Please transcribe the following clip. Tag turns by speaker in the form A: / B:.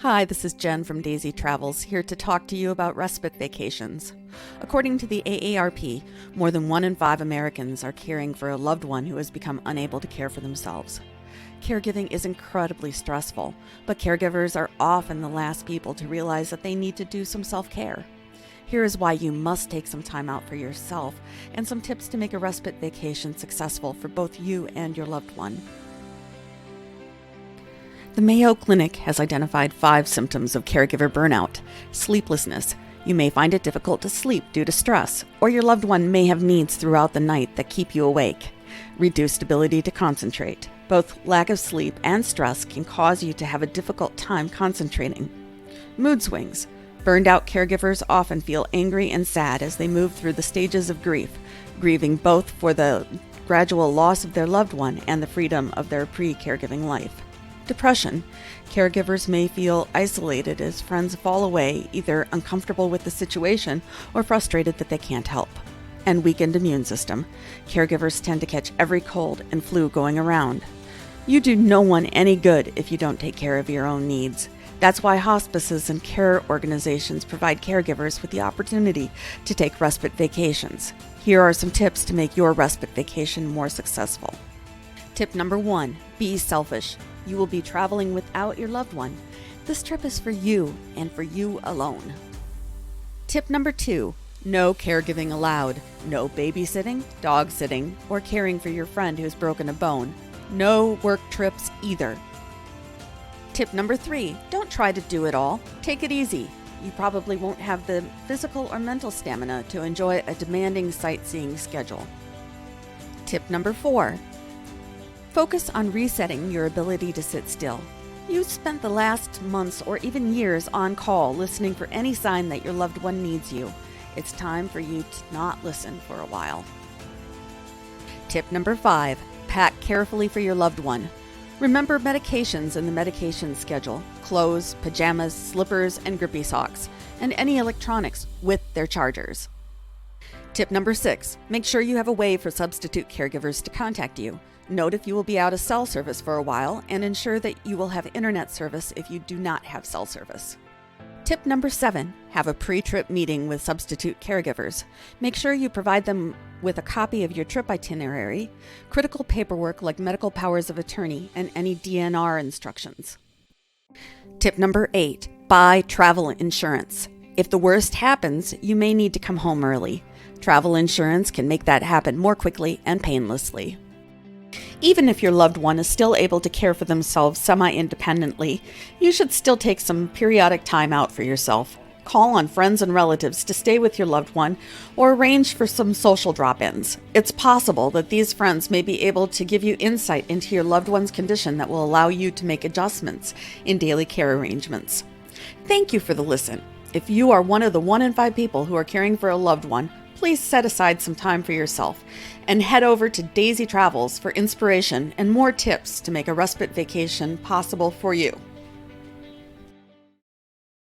A: Hi, this is Jen from Daisy Travels, here to talk to you about respite vacations. According to the AARP, more than 1 in 5 Americans are caring for a loved one who has become unable to care for themselves. Caregiving is incredibly stressful, but caregivers are often the last people to realize that they need to do some self-care. Here is why you must take some time out for yourself and some tips to make a respite vacation successful for both you and your loved one. The Mayo Clinic has identified 5 symptoms of caregiver burnout. Sleeplessness. You may find it difficult to sleep due to stress, or your loved one may have needs throughout the night that keep you awake. Reduced ability to concentrate. Both lack of sleep and stress can cause you to have a difficult time concentrating. Mood swings. Burned out caregivers often feel angry and sad as they move through the stages of grief, grieving both for the gradual loss of their loved one and the freedom of their pre-caregiving life. Depression. Caregivers may feel isolated as friends fall away, either uncomfortable with the situation or frustrated that they can't help. And weakened immune system. Caregivers tend to catch every cold and flu going around. You do no one any good if you don't take care of your own needs. That's why hospices and care organizations provide caregivers with the opportunity to take respite vacations. Here are some tips to make your respite vacation more successful. Tip number 1, be selfish. You will be traveling without your loved one. This trip is for you and for you alone. Tip number 2, no caregiving allowed. No babysitting, dog sitting, or caring for your friend who has broken a bone. No work trips either. Tip number 3, don't try to do it all. Take it easy. You probably won't have the physical or mental stamina to enjoy a demanding sightseeing schedule. Tip number 4, focus on resetting your ability to sit still. You spent the last months or even years on call listening for any sign that your loved one needs you. It's time for you to not listen for a while. Tip number 5, pack carefully for your loved one. Remember medications in the medication schedule, clothes, pajamas, slippers, and grippy socks, and any electronics with their chargers. Tip number 6, make sure you have a way for substitute caregivers to contact you. Note if you will be out of cell service for a while, and ensure that you will have internet service if you do not have cell service. Tip number 7, have a pre-trip meeting with substitute caregivers. Make sure you provide them with a copy of your trip itinerary, critical paperwork like medical powers of attorney, and any DNR instructions. Tip number 8, buy travel insurance. If the worst happens, you may need to come home early. Travel insurance can make that happen more quickly and painlessly. Even if your loved one is still able to care for themselves semi-independently, you should still take some periodic time out for yourself. Call on friends and relatives to stay with your loved one or arrange for some social drop-ins. It's possible that these friends may be able to give you insight into your loved one's condition that will allow you to make adjustments in daily care arrangements. Thank you for the listen. If you are one of the 1 in 5 people who are caring for a loved one, please set aside some time for yourself and head over to Daisy Travels for inspiration and more tips to make a respite vacation possible for you.